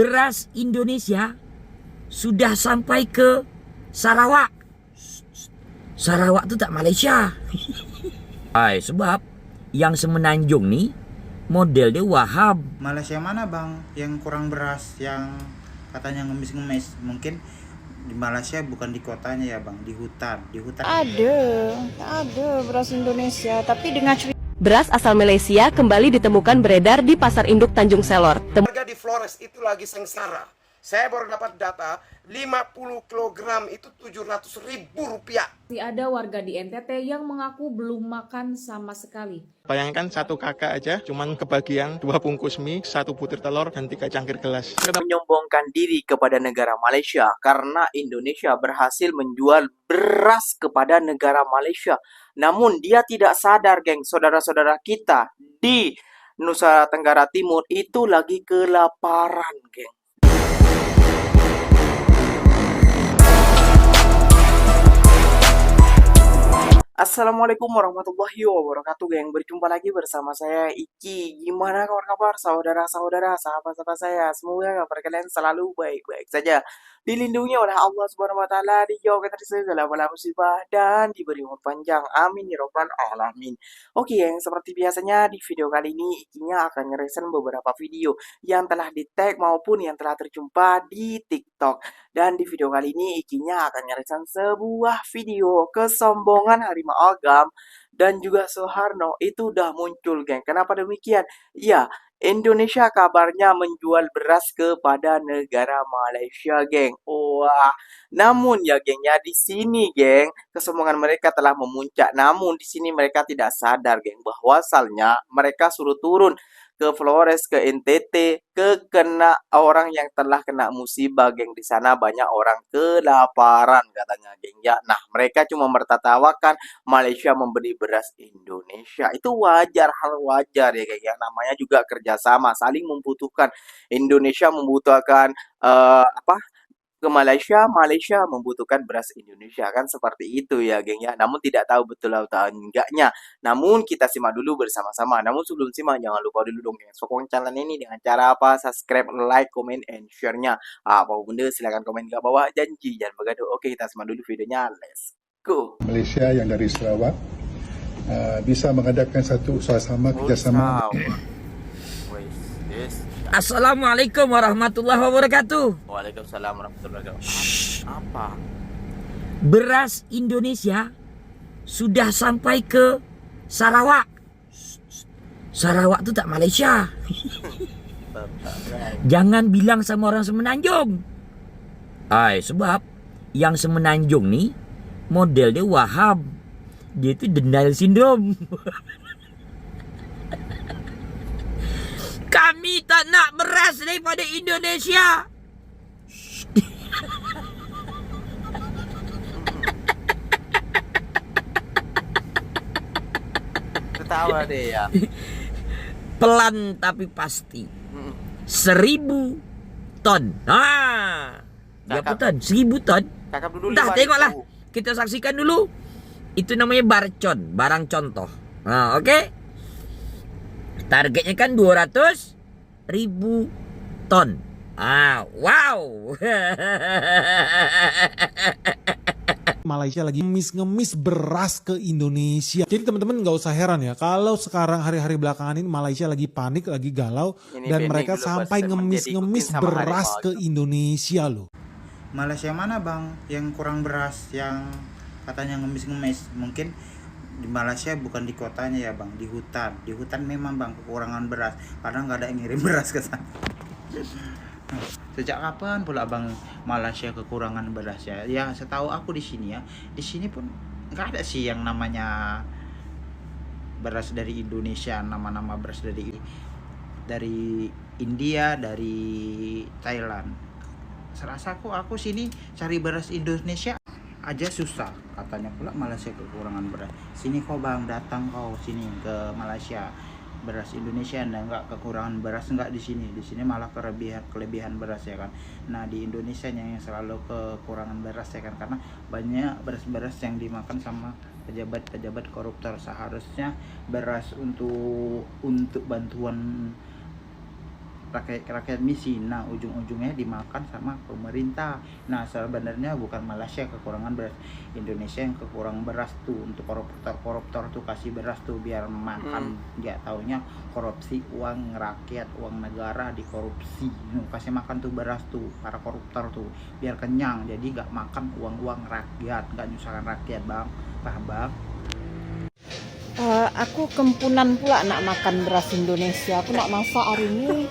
Beras Indonesia sudah sampai ke Sarawak. Sarawak itu tak Malaysia. Sebab yang semenanjung nih model dia Wahab. Malaysia mana bang yang kurang beras, yang katanya ngemis-ngemis? Mungkin di Malaysia bukan di kotanya ya bang, di hutan. Ada beras Indonesia, tapi dengan Beras asal Malaysia kembali ditemukan beredar di Pasar Induk Tanjung Selor. Harga di Flores itu lagi sengsara. Saya baru dapat data 50 kg itu Rp700.000. Ada warga di NTT yang mengaku belum makan sama sekali. Bayangkan satu kakak aja cuman kebagian 2 bungkus mie, 1 butir telur, dan 3 cangkir gelas. Menyombongkan diri kepada negara Malaysia karena Indonesia berhasil menjual beras kepada negara Malaysia. Namun dia tidak sadar, geng, saudara-saudara kita di Nusa Tenggara Timur itu lagi kelaparan, geng. Assalamualaikum warahmatullahi wabarakatuh, geng. Berjumpa lagi bersama saya Iki. Gimana kabar saudara-saudara, sahabat-sahabat saya? Semoga kabar kalian selalu baik-baik saja, dilindungi oleh Allah Subhanahu wa taala, dijauhkan dari segala bala musibah dan diberi umur panjang. Amin ya rabbal alamin. Oke, yang seperti biasanya di video kali ini Ikinya akan ngereaction beberapa video yang telah di-tag maupun yang telah terjumpa di TikTok. Dan di video kali ini Ikinya akan ngereaction sebuah video kesombongan harimau Agam dan juga Soeharno itu udah muncul, geng. Kenapa demikian? Ya, Indonesia kabarnya menjual beras kepada negara Malaysia, geng. Wah, namun ya, geng, ya di sini, geng, kesombongan mereka telah memuncak. Namun di sini mereka tidak sadar, geng, bahwa asalnya mereka suruh turun ke Flores, ke NTT, ke kena orang yang telah kena musibah, geng. Di sana banyak orang kelaparan katanya, geng. Ya, nah mereka cuma mertatawakan Malaysia memberi beras Indonesia. Itu wajar, hal wajar ya, geng. Ya, namanya juga kerjasama, saling membutuhkan. Indonesia membutuhkan ke Malaysia, Malaysia membutuhkan beras Indonesia, kan seperti itu ya, geng, ya. Namun tidak tahu betul atau enggaknya. Namun kita simak dulu bersama-sama. Namun sebelum simak jangan lupa dulu dong, geng, sokong channel ini dengan cara apa? Subscribe, like, comment, and share-nya. Apapun benda silahkan komen di bawah. Janji jangan begaduh. Oke, kita simak dulu videonya. Let's go. Malaysia yang dari Sarawak bisa mengadakan satu usaha sama, kerjasama. Assalamualaikum warahmatullahi wabarakatuh. Waalaikumsalam warahmatullahi wabarakatuh. Apa? Beras Indonesia sudah sampai ke Sarawak. Sarawak itu tak Malaysia. Jangan bilang sama orang semenanjung. Sebab yang semenanjung nih model dia Wahab. Dia itu denial syndrome. Kami tak nak beras daripada Indonesia. Ketawa deh ya. Pelan tapi pasti. 1.000 ton. Berapa ton? 1.000 ton. Kakak dulu. Dah tengoklah. Kita saksikan dulu. Itu namanya barcon, barang contoh. Oke. Targetnya kan 200.000 ton. Wow. Malaysia lagi ngemis beras ke Indonesia. Jadi teman-teman nggak usah heran ya kalau sekarang hari-hari belakangan ini Malaysia lagi panik, lagi galau, dan mereka sampai ngemis beras ke Indonesia loh. Malaysia mana bang yang kurang beras, yang katanya ngemis-ngemis? Mungkin di Malaysia bukan di kotanya ya bang, di hutan. Di hutan memang bang kekurangan beras karena nggak ada yang ngirim beras ke sana. Sejak kapan pula bang Malaysia kekurangan beras ya? Ya setahu aku di sini ya, di sini pun nggak ada sih yang namanya beras dari Indonesia, nama-nama beras dari India, dari Thailand. Serasa aku sini cari beras Indonesia aja susah, katanya pula Malaysia kekurangan beras. Sini kau bang, datang kau sini ke Malaysia, beras Indonesia enggak kekurangan beras, enggak di sini malah kelebihan beras ya kan. Nah di Indonesia yang selalu kekurangan beras ya kan, karena banyak beras yang dimakan sama pejabat koruptor. Seharusnya beras untuk bantuan rakyat miskin. Nah, ujung-ujungnya dimakan sama pemerintah. Nah, sebenarnya bukan Malaysia kekurangan beras, Indonesia yang kekurangan beras tuh. Untuk koruptor tuh kasih beras tuh biar makan. Nggak taunya korupsi uang rakyat, uang negara dikorupsi. Kasih makan tuh beras tuh para koruptor tuh biar kenyang. Jadi nggak makan uang rakyat, nggak nyusahkan rakyat, Bang. Paham, Bang? Aku kempunan pula nak makan beras Indonesia. Aku nak masak hari ini,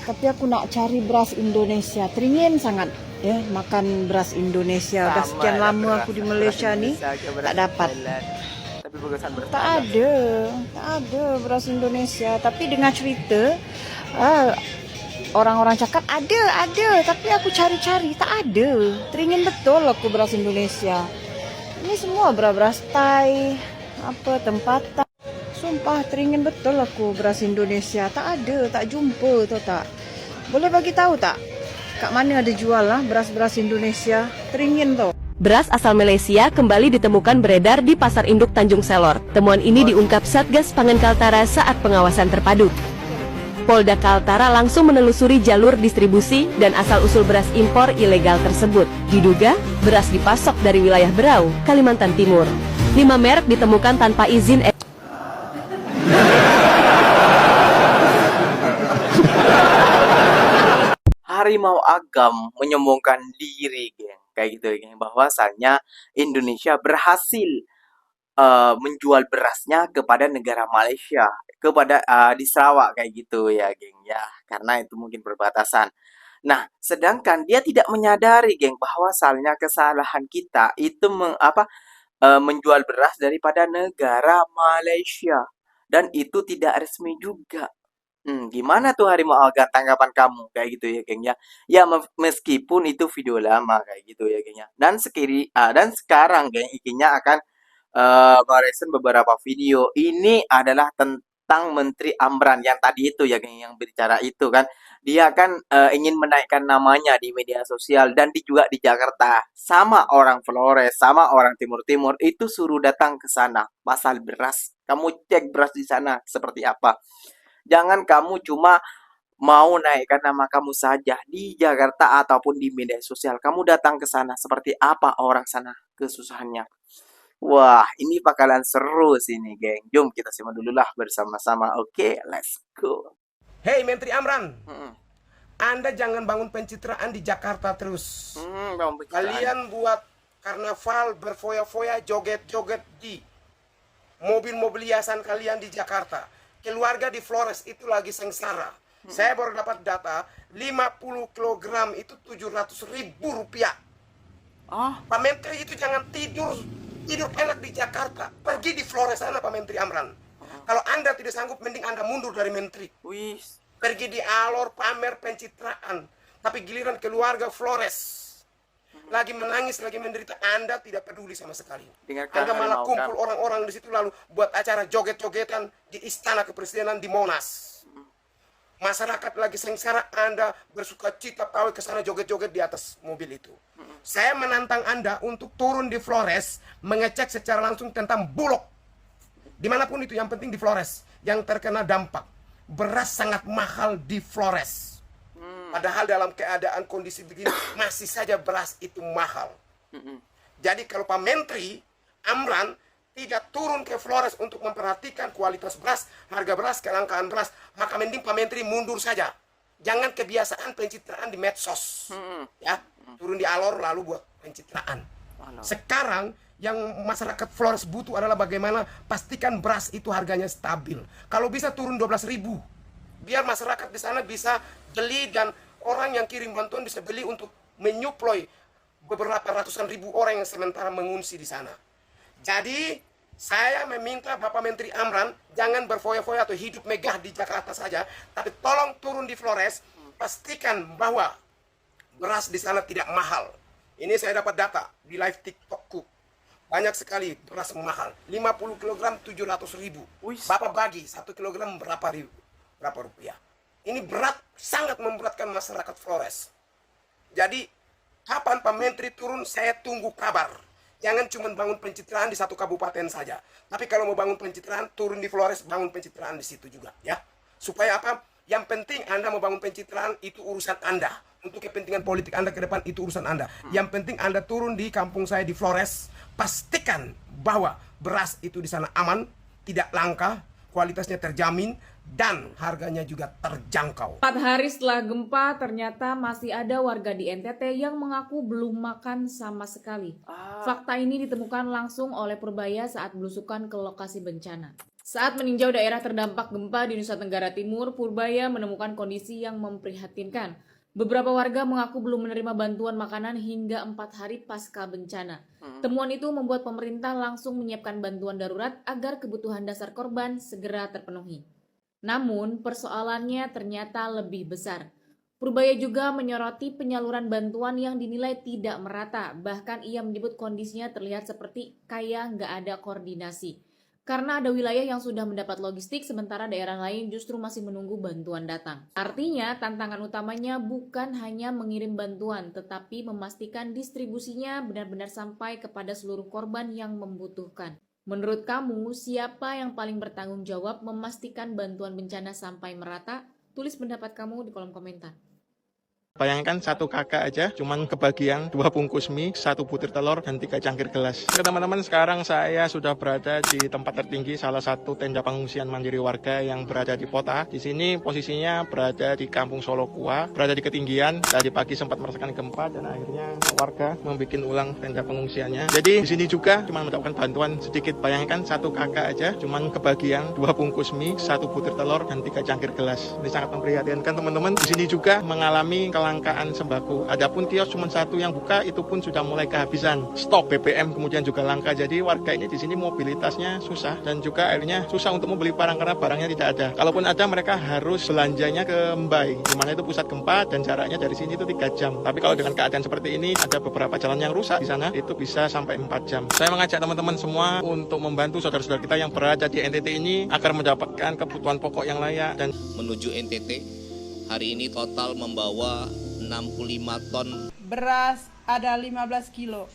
tapi aku nak cari beras Indonesia. Teringin sangat ya makan beras Indonesia. Udah sekian lama aku di Malaysia nih tak dapat. Tapi bagusan beras Tak ada beras Indonesia. Tapi dengar cerita, orang-orang cakap ada. Tapi aku cari-cari tak ada. Teringin betul aku beras Indonesia. Ini semua beras Thai, tempatan. Sumpah teringin betul aku beras Indonesia. Tak ada, tak jumpa tu tak. Boleh bagi tahu tak? Kat mana ada jual lah beras-beras Indonesia? Teringin tu. Beras asal Malaysia kembali ditemukan beredar di Pasar Induk Tanjung Selor. Temuan ini diungkap Satgas Pangan Kaltara saat pengawasan terpadu. Polda Kaltara langsung menelusuri jalur distribusi dan asal-usul beras impor ilegal tersebut. Diduga, beras dipasok dari wilayah Berau, Kalimantan Timur. 5 merek ditemukan tanpa izin Harimau Agam menyombongkan diri, geng. Kayak gitu, geng. Bahwasannya Indonesia berhasil menjual berasnya kepada negara Malaysia, kepada di Sarawak kayak gitu ya, geng ya. Karena itu mungkin perbatasan. Nah, sedangkan dia tidak menyadari, geng, bahwasannya kesalahan kita itu menjual beras daripada negara Malaysia dan itu tidak resmi juga. Gimana tuh Harimau Agam, tanggapan kamu kayak gitu ya, geng ya? Ya meskipun itu video lama kayak gitu ya, geng ya. Dan sekarang, geng, ikinya akan meresen beberapa video. Ini adalah tentang Menteri Amran yang tadi itu ya, geng, yang berbicara itu kan. Dia kan ingin menaikkan namanya di media sosial dan juga di Jakarta. Sama orang Flores, sama orang Timur-Timur itu suruh datang ke sana. Pasal beras, kamu cek beras di sana seperti apa. Jangan kamu cuma mau naikkan nama kamu saja di Jakarta ataupun di media sosial. Kamu datang ke sana seperti apa orang sana kesusahannya. Wah, ini bakalan seru sini, geng. Jom kita simak dulu lah bersama-sama. Oke, let's go. Hei Menteri Amran, Anda jangan bangun pencitraan di Jakarta terus. Kalian buat karnaval berfoya-foya, joget-joget di mobil-mobil hiasan kalian di Jakarta. Keluarga di Flores itu lagi sengsara. Saya baru dapat data 50 kg itu 700.000 rupiah. Pak Menteri itu jangan tidur enak di Jakarta. Pergi di Flores sana, Pak Menteri Amran. Kalau Anda tidak sanggup, mending Anda mundur dari menteri. Pergi di Alor pamer pencitraan. Tapi giliran keluarga Flores lagi menangis, lagi menderita, Anda tidak peduli sama sekali. Anda malah kumpul orang-orang di situ lalu buat acara joget-jogetan di Istana Kepresidenan di Monas. Masyarakat lagi sengsara, Anda bersuka cita pawai ke sana joget-joget di atas mobil itu. Saya menantang Anda untuk turun di Flores, mengecek secara langsung tentang Bulog. Dimanapun itu, yang penting di Flores, yang terkena dampak. Beras sangat mahal di Flores. Padahal dalam keadaan kondisi begini, masih saja beras itu mahal. Jadi kalau Pak Menteri Amran tidak turun ke Flores untuk memperhatikan kualitas beras, harga beras, kelangkaan beras, maka mending Pak Menteri mundur saja. Jangan kebiasaan pencitraan di medsos. Ya, turun di Alor lalu buat pencitraan. Sekarang yang masyarakat Flores butuh adalah bagaimana pastikan beras itu harganya stabil. Kalau bisa turun 12.000, biar masyarakat di sana bisa beli dan orang yang kirim bantuan bisa beli untuk menyuplai beberapa ratusan ribu orang yang sementara mengungsi di sana. Jadi saya meminta Bapak Menteri Amran jangan berfoya-foya atau hidup megah di Jakarta saja, tapi tolong turun di Flores, pastikan bahwa beras di sana tidak mahal. Ini saya dapat data di live TikTokku. Banyak sekali beras mahal. 50 kg 700.000. Bapak bagi 1 kg berapa rupiah. Ini berat, sangat memberatkan masyarakat Flores. Jadi kapan Pak Menteri turun, saya tunggu kabar. Jangan cuma bangun pencitraan di satu kabupaten saja. Tapi kalau mau bangun pencitraan, turun di Flores, bangun pencitraan di situ juga, ya. Supaya apa? Yang penting Anda mau bangun pencitraan, itu urusan Anda. Untuk kepentingan politik Anda ke depan, itu urusan Anda. Yang penting Anda turun di kampung saya di Flores, pastikan bahwa beras itu di sana aman, tidak langka, kualitasnya terjamin, dan harganya juga terjangkau. 4 hari setelah gempa, ternyata masih ada warga di NTT yang mengaku belum makan sama sekali. Fakta ini ditemukan langsung oleh Purbaya saat belusukan ke lokasi bencana. Saat meninjau daerah terdampak gempa di Nusa Tenggara Timur, Purbaya menemukan kondisi yang memprihatinkan. Beberapa warga mengaku belum menerima bantuan makanan hingga 4 hari pasca bencana. Temuan itu membuat pemerintah langsung menyiapkan bantuan darurat agar kebutuhan dasar korban segera terpenuhi. Namun, persoalannya ternyata lebih besar. Purbaya juga menyoroti penyaluran bantuan yang dinilai tidak merata. Bahkan ia menyebut kondisinya terlihat seperti kayak nggak ada koordinasi. Karena ada wilayah yang sudah mendapat logistik, sementara daerah lain justru masih menunggu bantuan datang. Artinya, tantangan utamanya bukan hanya mengirim bantuan, tetapi memastikan distribusinya benar-benar sampai kepada seluruh korban yang membutuhkan. Menurut kamu, siapa yang paling bertanggung jawab memastikan bantuan bencana sampai merata? Tulis pendapat kamu di kolom komentar. Bayangkan satu kakak aja cuman kebagian 2 bungkus mie, 1 butir telur, dan 3 cangkir gelas. Oke teman-teman, sekarang saya sudah berada di tempat tertinggi, salah satu tenda pengungsian mandiri warga yang berada di Pota. Di sini posisinya berada di Kampung Solokua, berada di ketinggian. Tadi pagi sempat merasakan gempa dan akhirnya warga membuat ulang tenda pengungsiannya. Jadi di sini juga cuma mendapatkan bantuan sedikit. Bayangkan satu kakak aja cuman kebagian 2 bungkus mie, 1 butir telur, dan 3 cangkir gelas. Ini sangat memprihatinkan teman-teman. Di sini juga mengalami kelangkaan sembako. Adapun kios cuma satu yang buka, itu pun sudah mulai kehabisan. Stok BBM kemudian juga langka. Jadi warga ini di sini mobilitasnya susah dan juga akhirnya susah untuk membeli barang karena barangnya tidak ada. Kalaupun ada, mereka harus belanjanya ke Mbai, di mana itu pusat gempa dan jaraknya dari sini itu 3 jam. Tapi kalau dengan keadaan seperti ini, ada beberapa jalan yang rusak di sana, itu bisa sampai 4 jam. Saya mengajak teman-teman semua untuk membantu saudara-saudara kita yang berada di NTT ini agar mendapatkan kebutuhan pokok yang layak. Dan menuju NTT hari ini total membawa 65 ton beras, ada 15 kilo.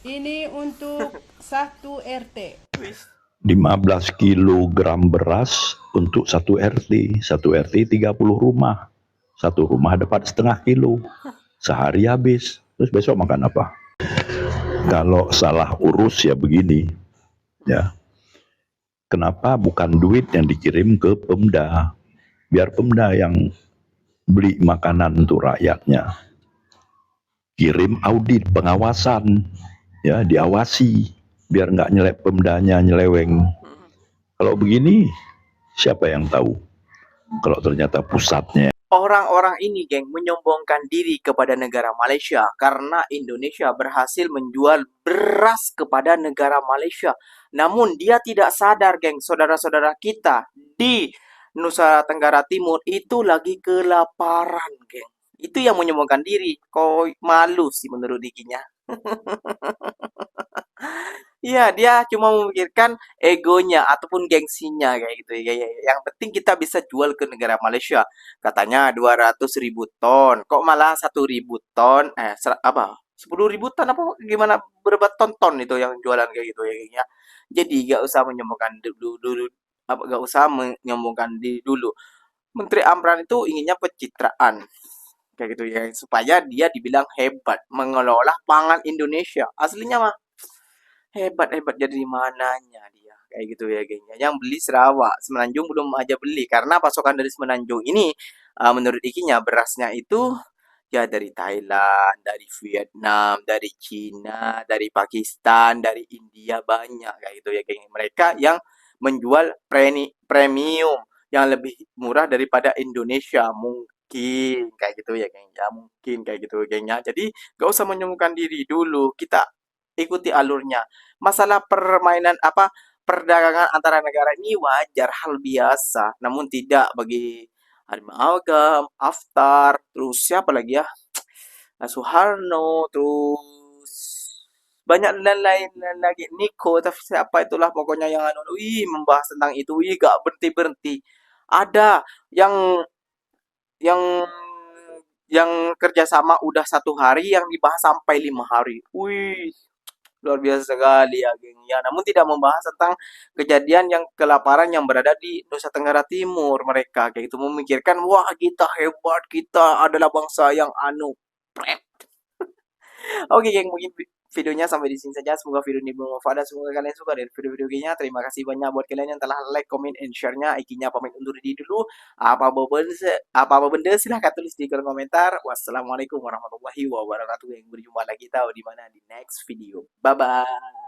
Ini untuk 1 RT. 15 kilogram beras untuk 1 RT. 1 RT 30 rumah. 1 rumah dapat setengah kilo. Sehari habis. Terus besok makan apa? Kalau salah urus ya begini. Ya. Kenapa bukan duit yang dikirim ke Pemda? Biar Pemda yang beli makanan untuk rakyatnya. Kirim audit pengawasan, ya diawasi, biar nggak Pemdanya nyeleweng. Kalau begini, siapa yang tahu? Kalau ternyata pusatnya. Orang-orang ini, geng, menyombongkan diri kepada negara Malaysia karena Indonesia berhasil menjual beras kepada negara Malaysia. Namun dia tidak sadar, geng, saudara-saudara kita di Nusa Tenggara Timur itu lagi kelaparan, geng. Itu yang menyombongkan diri. Kok malu sih menurut dikinya. Iya, dia cuma memikirkan egonya ataupun gengsinya kayak gitu ya. Yang penting kita bisa jual ke negara Malaysia. Katanya 200.000 ton. Kok malah 1.000 ton? 10.000 ton apa gimana, berapa ton itu yang jualan kayak gitu ya. Jadi gak usah menyombongkan dulu. Gak usah menyombongkan diri dulu. Menteri Amran itu inginnya pencitraan kayak gitu ya, supaya dia dibilang hebat mengelola pangan Indonesia. Aslinya mah hebat jadi mananya dia kayak gitu ya, gengnya. Yang beli Sarawak, Semenanjung belum aja beli karena pasokan dari Semenanjung ini menurut ikinya berasnya itu ya dari Thailand, dari Vietnam, dari Cina, dari Pakistan, dari India, banyak kayak gitu ya, geng. Mereka yang menjual premium yang lebih murah daripada Indonesia, mungkin kayak gitu ya, geng. Ya mungkin kayak gitu, gengnya. Jadi gak usah menyombongkan diri dulu, kita ikuti alurnya. Masalah perdagangan antara negara ini wajar, hal biasa, namun tidak bagi Amalgam, Aftar, terus siapa lagi ya, Soeharno, terus banyak lain lagi, Niko, tapi siapa itulah pokoknya yang membahas tentang itu, gak berhenti. Ada yang kerjasama udah 1 hari, yang dibahas sampai 5 hari. Luar biasa sekali ya, geng. Ya, namun tidak membahas tentang kejadian yang kelaparan yang berada di Nusa Tenggara Timur. Mereka kayak itu memikirkan, wah kita hebat, kita adalah bangsa yang pret. Oke, geng, mungkin videonya sampai di sini saja. Semoga video ini bermanfaat dan semoga kalian suka dari video-video ini. Terima kasih banyak buat kalian yang telah like, comment, and share-nya. Ikinya pamit undur diri dulu. Apa-apa benda silahkan tulis di kolom komentar. Wassalamualaikum warahmatullahi wabarakatuh. Yang berjumpa lagi tahu di mana di next video. Bye bye.